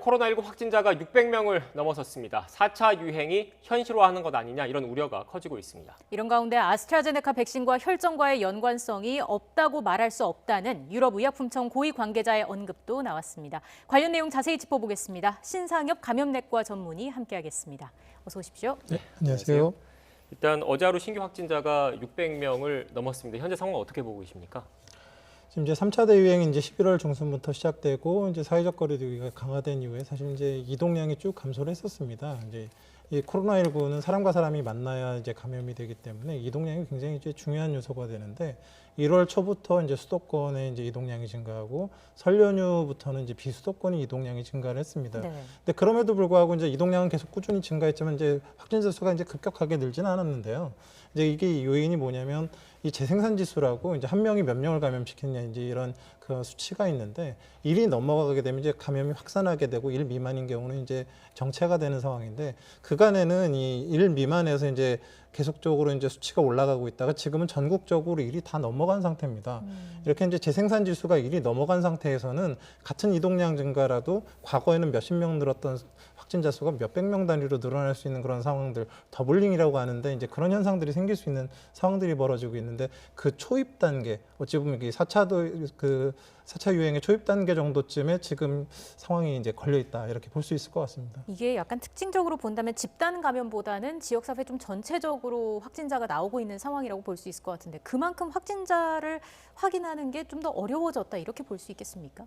코로나19 확진자가 600명을 넘어섰습니다. 4차 유행이 현실화하는 것 아니냐 이런 우려가 커지고 있습니다. 이런 가운데 아스트라제네카 백신과 혈전과의 연관성이 없다고 말할 수 없다는 유럽의약품청 고위 관계자의 언급도 나왔습니다. 관련 내용 자세히 짚어보겠습니다. 신상엽 감염내과 전문의 함께하겠습니다. 어서 오십시오. 네, 안녕하세요. 일단 어제 하루 신규 확진자가 600명을 넘었습니다. 현재 상황 어떻게 보고 계십니까? 지금 이제 3차 대유행이 이제 11월 중순부터 시작되고 이제 사회적 거리두기가 강화된 이후에 사실 이제 이동량이 쭉 감소를 했었습니다. 이제 이 코로나19는 사람과 사람이 만나야 이제 감염이 되기 때문에 이동량이 굉장히 이제 중요한 요소가 되는데 1월 초부터 이제 수도권의 이제 이동량이 증가하고 설 연휴부터는 이제 비수도권의 이동량이 증가를 했습니다. 네. 근데 그럼에도 불구하고 이제 이동량은 계속 꾸준히 증가했지만 이제 확진자 수가 이제 급격하게 늘지는 않았는데요. 이제 이게 요인이 뭐냐면 이 재생산 지수라고 이제 한 명이 몇 명을 감염시켰냐 이제 이런 그 수치가 있는데 1이 넘어가게 되면 이제 감염이 확산하게 되고 1 미만인 경우는 이제 정체가 되는 상황인데 그간에는 이 1 미만에서 이제 계속적으로 이제 수치가 올라가고 있다가 지금은 전국적으로 1이 다 넘어간 상태입니다. 이렇게 이제 재생산 지수가 1이 넘어간 상태에서는 같은 이동량 증가라도 과거에는 몇십 명 늘었던 확진자 수가 몇백 명 단위로 늘어날 수 있는 그런 상황들, 더블링이라고 하는데 이제 그런 현상들이 생길 수 있는 상황들이 벌어지고 있는데 그 초입 단계, 어찌 보면 이 4차 유행의 초입 단계 정도쯤에 지금 상황이 이제 걸려 있다 이렇게 볼 수 있을 것 같습니다. 이게 약간 특징적으로 본다면 집단 감염보다는 지역사회 좀 전체적으로 확진자가 나오고 있는 상황이라고 볼 수 있을 것 같은데 그만큼 확진자를 확인하는 게 좀 더 어려워졌다 이렇게 볼 수 있겠습니까?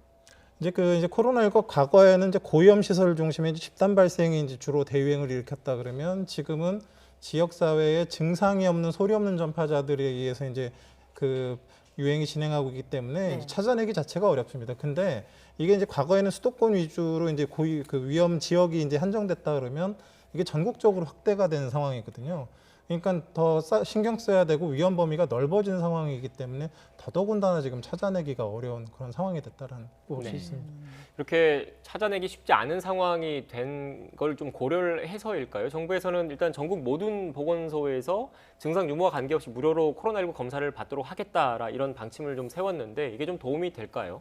이제 코로나19 과거에는 이제 고위험 시설 중심의 집단 발생이 이제 주로 대유행을 일으켰다 그러면 지금은 지역 사회에 증상이 없는 소리 없는 전파자들에 의해서 이제 그 유행이 진행하고 있기 때문에 네. 찾아내기 자체가 어렵습니다. 근데 이게 이제 과거에는 수도권 위주로 이제 위험 지역이 이제 한정됐다 그러면 이게 전국적으로 확대가 되는 상황이거든요. 그러니까 더 신경 써야 되고 위험 범위가 넓어진 상황이기 때문에 더더군다나 지금 찾아내기가 어려운 그런 상황이 됐다라는 볼 수 있습니다. 이렇게 찾아내기 쉽지 않은 상황이 된 걸 좀 고려를 해서일까요? 정부에서는 일단 전국 모든 보건소에서 증상 유무와 관계없이 무료로 코로나19 검사를 받도록 하겠다라 이런 방침을 좀 세웠는데 이게 좀 도움이 될까요?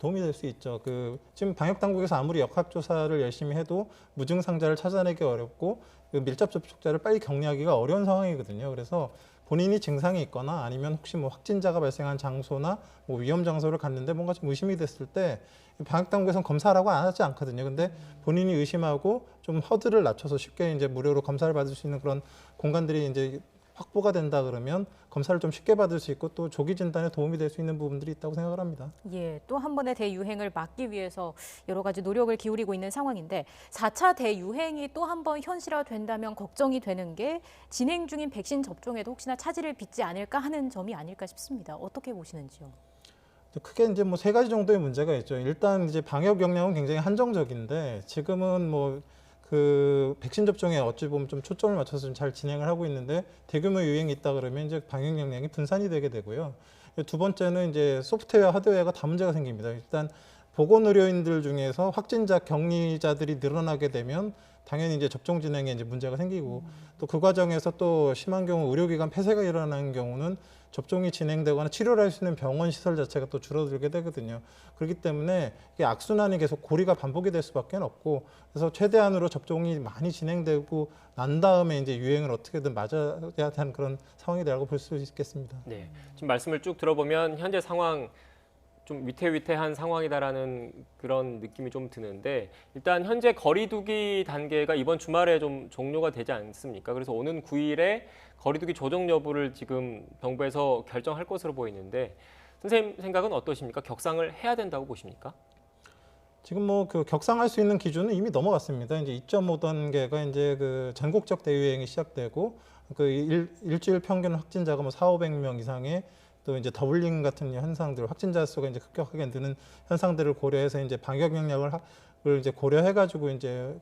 도움이 될 수 있죠. 지금 방역 당국에서 아무리 역학조사를 열심히 해도 무증상자를 찾아내기 어렵고 밀접 접촉자를 빨리 격리하기가 어려운 상황이거든요. 그래서 본인이 증상이 있거나 아니면 혹시 뭐 확진자가 발생한 장소나 뭐 위험 장소를 갔는데 뭔가 좀 의심이 됐을 때 방역 당국에서는 검사라고 안 하지 않거든요. 근데 본인이 의심하고 좀 허들을 낮춰서 쉽게 이제 무료로 검사를 받을 수 있는 그런 공간들이 이제 확보가 된다 그러면 검사를 좀 쉽게 받을 수 있고 또 조기 진단에 도움이 될 수 있는 부분들이 있다고 생각을 합니다. 예, 또 한 번의 대유행을 막기 위해서 여러 가지 노력을 기울이고 있는 상황인데 4차 대유행이 또 한 번 현실화된다면 걱정이 되는 게 진행 중인 백신 접종에도 혹시나 차질을 빚지 않을까 하는 점이 아닐까 싶습니다. 어떻게 보시는지요? 크게 이제 뭐 세 가지 정도의 문제가 있죠. 일단 이제 방역 역량은 굉장히 한정적인데 지금은 뭐 백신 접종에 어찌 보면 좀 초점을 맞춰서 좀 잘 진행을 하고 있는데 대규모 유행이 있다 그러면 이제 방역 역량이 분산이 되게 되고요. 두 번째는 이제 소프트웨어, 하드웨어가 다 문제가 생깁니다. 일단 보건의료인들 중에서 확진자, 격리자들이 늘어나게 되면 당연히 이제 접종 진행에 이제 문제가 생기고 또 그 과정에서 또 심한 경우 의료기관 폐쇄가 일어나는 경우는 접종이 진행되거나 치료를 할 수 있는 병원 시설 자체가 또 줄어들게 되거든요. 그렇기 때문에 이게 악순환이 계속 고리가 반복이 될 수밖에 없고 그래서 최대한으로 접종이 많이 진행되고 난 다음에 이제 유행을 어떻게든 맞아야 하는 그런 상황이 되라고 볼 수 있겠습니다. 네, 지금 말씀을 쭉 들어보면 현재 상황 좀 위태위태한 상황이다라는 그런 느낌이 좀 드는데 일단 현재 거리두기 단계가 이번 주말에 좀 종료가 되지 않습니까? 그래서 오는 9일에 거리두기 조정 여부를 지금 정부에서 결정할 것으로 보이는데 선생님 생각은 어떠십니까? 격상을 해야 된다고 보십니까? 지금 뭐 격상할 수 있는 기준은 이미 넘어갔습니다. 이제 2.5 단계가 이제 전국적 대유행이 시작되고 일주일 평균 확진자가 뭐 4,500명 이상의 또 이제 더블링 같은 현상들, 확진자 수가 이제 급격하게 느는 현상들을 고려해서 이제 방역 역량을 이제 고려해가지고 이제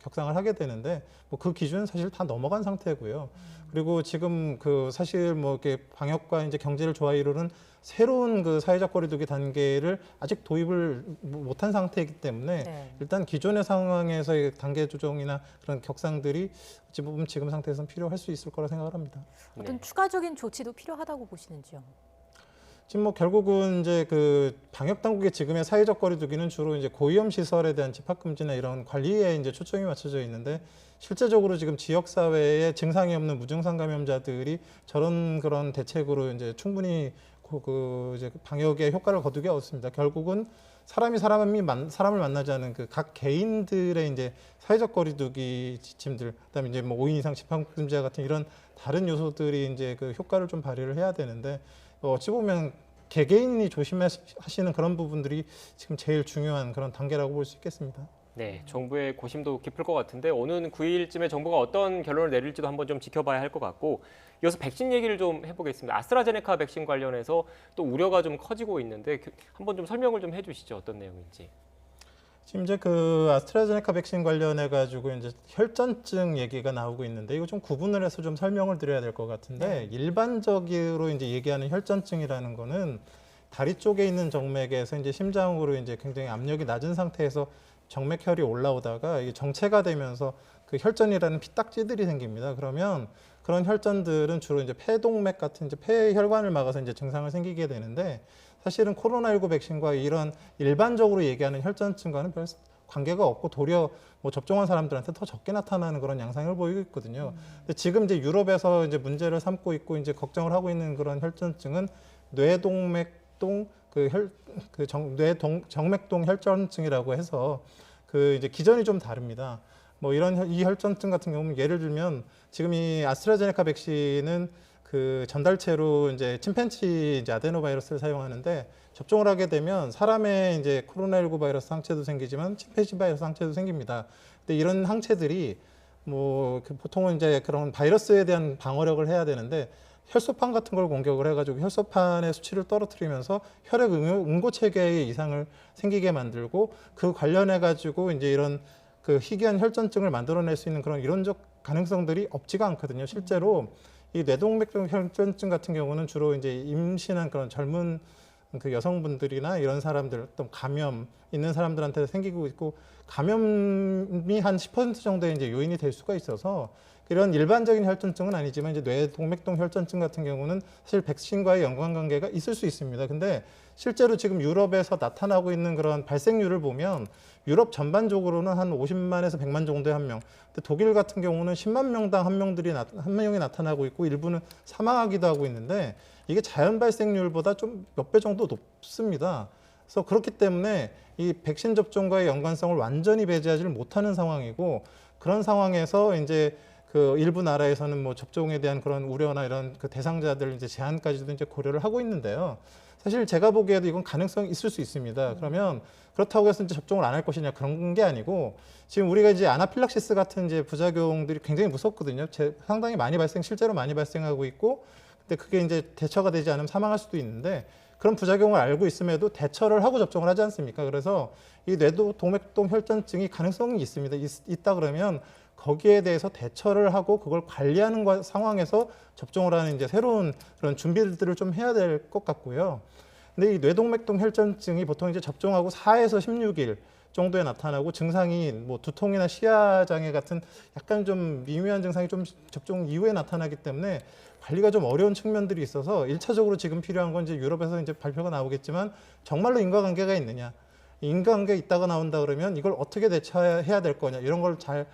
격상을 하게 되는데 뭐 그 기준은 사실 다 넘어간 상태고요. 그리고 지금 사실 뭐 이렇게 방역과 이제 경제를 조화이루는 새로운 사회적 거리두기 단계를 아직 도입을 못한 상태이기 때문에 네. 일단 기존의 상황에서의 단계 조정이나 그런 격상들이 어찌 보면 지금 상태에서는 필요할 수 있을 거라 생각을 합니다. 어떤 네. 추가적인 조치도 필요하다고 보시는지요? 지금 뭐 결국은 이제 그 방역 당국의 지금의 사회적 거리두기는 주로 이제 고위험 시설에 대한 집합 금지나 이런 관리에 이제 초점이 맞춰져 있는데 실제적으로 지금 지역 사회에 증상이 없는 무증상 감염자들이 저런 그런 대책으로 이제 충분히 그 이제 방역에 효과를 거두기 어렵습니다. 결국은 사람을 만나지 않은 그 각 개인들의 이제 사회적 거리두기 지침들, 그다음에 이제 뭐 5인 이상 집합 금지와 같은 이런 다른 요소들이 이제 그 효과를 좀 발휘를 해야 되는데 어찌 보면 개개인이 조심하시는 그런 부분들이 지금 제일 중요한 그런 단계라고 볼 수 있겠습니다. 네, 정부의 고심도 깊을 것 같은데 오는 9일쯤에 정부가 어떤 결론을 내릴지도 한번 좀 지켜봐야 할 것 같고 이어서 백신 얘기를 좀 해보겠습니다. 아스트라제네카 백신 관련해서 또 우려가 좀 커지고 있는데 한번 좀 설명을 좀 해주시죠. 어떤 내용인지. 지금 이제 그 아스트라제네카 백신 관련해 가지고 이제 혈전증 얘기가 나오고 있는데 이거 좀 구분을 해서 좀 설명을 드려야 될 것 같은데 일반적으로 이제 얘기하는 혈전증이라는 거는 다리 쪽에 있는 정맥에서 이제 심장으로 이제 굉장히 압력이 낮은 상태에서 정맥혈이 올라오다가 이게 정체가 되면서 그 혈전이라는 피딱지들이 생깁니다. 그러면 그런 혈전들은 주로 이제 폐동맥 같은 이제 폐혈관을 막아서 이제 증상을 생기게 되는데 사실은 코로나19 백신과 이런 일반적으로 얘기하는 혈전증과는 별 관계가 없고 도리어 뭐 접종한 사람들한테 더 적게 나타나는 그런 양상을 보이고 있거든요. 근데 지금 이제 유럽에서 이제 문제를 삼고 있고 이제 걱정을 하고 있는 그런 혈전증은 뇌동맥동 정맥동 혈전증이라고 해서 그 이제 기전이 좀 다릅니다. 뭐 이 혈전증 같은 경우는 예를 들면 지금 이 아스트라제네카 백신은 그 전달체로 이제 침팬지 이제 아데노바이러스를 사용하는데 접종을 하게 되면 사람의 이제 코로나19 바이러스 항체도 생기지만 침팬지 바이러스 항체도 생깁니다. 근데 이런 항체들이 뭐 보통은 이제 그런 바이러스에 대한 방어력을 해야 되는데 혈소판 같은 걸 공격을 해가지고 혈소판의 수치를 떨어뜨리면서 혈액 응고 체계에 이상을 생기게 만들고 그 관련해가지고 이제 이런 그 희귀한 혈전증을 만들어낼 수 있는 그런 이론적 가능성들이 없지가 않거든요. 실제로 이 뇌동맥경 혈전증 같은 경우는 주로 이제 임신한 그런 젊은 그 여성분들이나 이런 사람들, 또 감염 있는 사람들한테 생기고 있고 감염이 한 10% 정도의 이제 요인이 될 수가 있어서 이런 일반적인 혈전증은 아니지만 이제 뇌동맥동 혈전증 같은 경우는 사실 백신과의 연관관계가 있을 수 있습니다. 근데 실제로 지금 유럽에서 나타나고 있는 그런 발생률을 보면 유럽 전반적으로는 한 50만에서 100만 정도의 한 명. 근데 독일 같은 경우는 10만 명당 한 명이 나타나고 있고 일부는 사망하기도 하고 있는데 이게 자연 발생률보다 좀 몇 배 정도 높습니다. 그래서 그렇기 때문에 이 백신 접종과의 연관성을 완전히 배제하지를 못하는 상황이고 그런 상황에서 이제 그 일부 나라에서는 뭐 접종에 대한 그런 우려나 이런 그 대상자들 이제 제한까지도 이제 고려를 하고 있는데요. 사실 제가 보기에도 이건 가능성이 있을 수 있습니다. 그러면 그렇다고 해서 이제 접종을 안 할 것이냐 그런 게 아니고 지금 우리가 이제 아나필락시스 같은 이제 부작용들이 굉장히 무섭거든요. 상당히 실제로 많이 발생하고 있고 근데 그게 이제 대처가 되지 않으면 사망할 수도 있는데 그런 부작용을 알고 있음에도 대처를 하고 접종을 하지 않습니까? 그래서 이 뇌동맥동 혈전증이 가능성이 있습니다. 있다 그러면 거기에 대해서 대처를 하고 그걸 관리하는 상황에서 접종을 하는 이제 새로운 그런 준비들을 좀 해야 될 것 같고요. 근데 이 뇌동맥동 혈전증이 보통 이제 접종하고 4에서 16일 정도에 나타나고 증상이 뭐 두통이나 시야 장애 같은 약간 좀 미묘한 증상이 좀 접종 이후에 나타나기 때문에 관리가 좀 어려운 측면들이 있어서 1차적으로 지금 필요한 건 이제 유럽에서 이제 발표가 나오겠지만 정말로 인과관계가 있느냐. 인과관계 있다가 나온다 그러면 이걸 어떻게 대처해야 될 거냐. 이런 걸 잘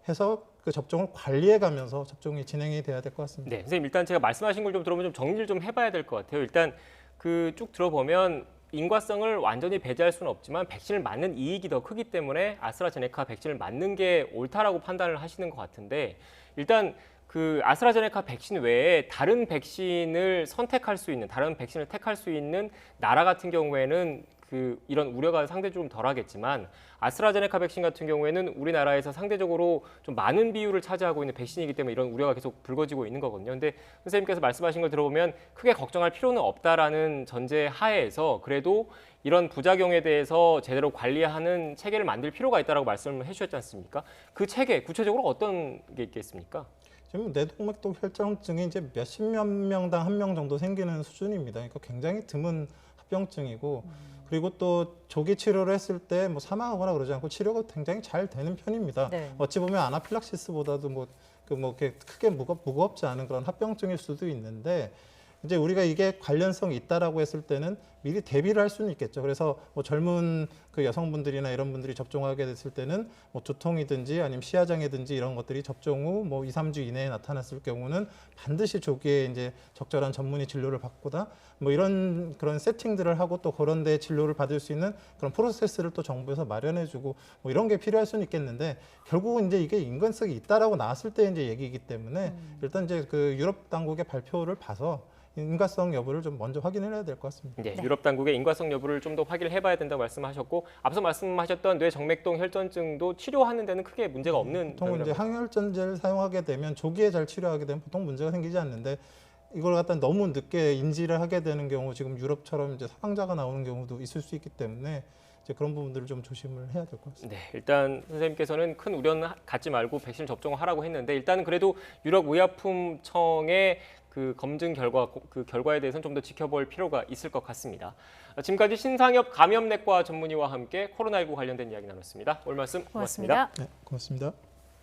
해서 그 접종을 관리해 가면서 접종이 진행이 돼야 될 것 같습니다. 네, 선생님 일단 제가 말씀하신 걸 좀 들어보면 좀 정리를 좀 해봐야 될 것 같아요. 일단 그 쭉 들어보면 인과성을 완전히 배제할 수는 없지만 백신을 맞는 이익이 더 크기 때문에 아스트라제네카 백신을 맞는 게 옳다라고 판단을 하시는 것 같은데 일단 그 아스트라제네카 백신 외에 다른 백신을 선택할 수 있는 다른 백신을 택할 수 있는 나라 같은 경우에는 그 이런 우려가 상대적으로 좀 덜하겠지만 아스트라제네카 백신 같은 경우에는 우리나라에서 상대적으로 좀 많은 비율을 차지하고 있는 백신이기 때문에 이런 우려가 계속 불거지고 있는 거거든요. 근데 선생님께서 말씀하신 걸 들어보면 크게 걱정할 필요는 없다라는 전제 하에서 그래도 이런 부작용에 대해서 제대로 관리하는 체계를 만들 필요가 있다라고 말씀을 해주셨지 않습니까? 그 체계 구체적으로 어떤 게 있겠습니까? 지금 뇌동맥동 혈전증이 이제 몇십몇 명당 한 명 정도 생기는 수준입니다. 그러니까 굉장히 드문 합병증이고 그리고 또 조기 치료를 했을 때 뭐 사망하거나 그러지 않고 치료가 굉장히 잘 되는 편입니다. 네. 어찌 보면 아나필락시스보다도 크게 무겁지 않은 그런 합병증일 수도 있는데 이제 우리가 이게 관련성이 있다라고 했을 때는 미리 대비를 할 수는 있겠죠. 그래서 뭐 젊은 그 여성분들이나 이런 분들이 접종하게 됐을 때는 뭐 두통이든지 아니면 시야장애든지 이런 것들이 접종 후 뭐 2, 3주 이내에 나타났을 경우는 반드시 조기에 이제 적절한 전문의 진료를 받고다 뭐 이런 그런 세팅들을 하고 또 그런 데 진료를 받을 수 있는 그런 프로세스를 또 정부에서 마련해주고 뭐 이런 게 필요할 수는 있겠는데 결국은 이제 이게 인간성이 있다라고 나왔을 때 이제 얘기이기 때문에 일단 이제 그 유럽 당국의 발표를 봐서 인과성 여부를 좀 먼저 확인해야 될 것 같습니다. 네, 네. 유럽 당국의 인과성 여부를 좀 더 확인을 해봐야 된다고 말씀하셨고 앞서 말씀하셨던 뇌정맥동 혈전증도 치료하는 데는 크게 문제가 없는 보통 이제 병이라고. 항혈전제를 사용하게 되면 조기에 잘 치료하게 되면 보통 문제가 생기지 않는데 이걸 갖다 너무 늦게 인지를 하게 되는 경우 지금 유럽처럼 이제 사망자가 나오는 경우도 있을 수 있기 때문에 이제 그런 부분들을 좀 조심을 해야 될 것 같습니다. 네, 일단 선생님께서는 큰 우려는 갖지 말고 백신 접종을 하라고 했는데 일단은 그래도 유럽 의약품청의 그 검증 결과 그 결과에 대해서는 좀 더 지켜볼 필요가 있을 것 같습니다. 지금까지 신상엽 감염내과 전문의와 함께 코로나19 관련된 이야기 나눴습니다. 오늘 말씀 고맙습니다. 고맙습니다. 네, 고맙습니다.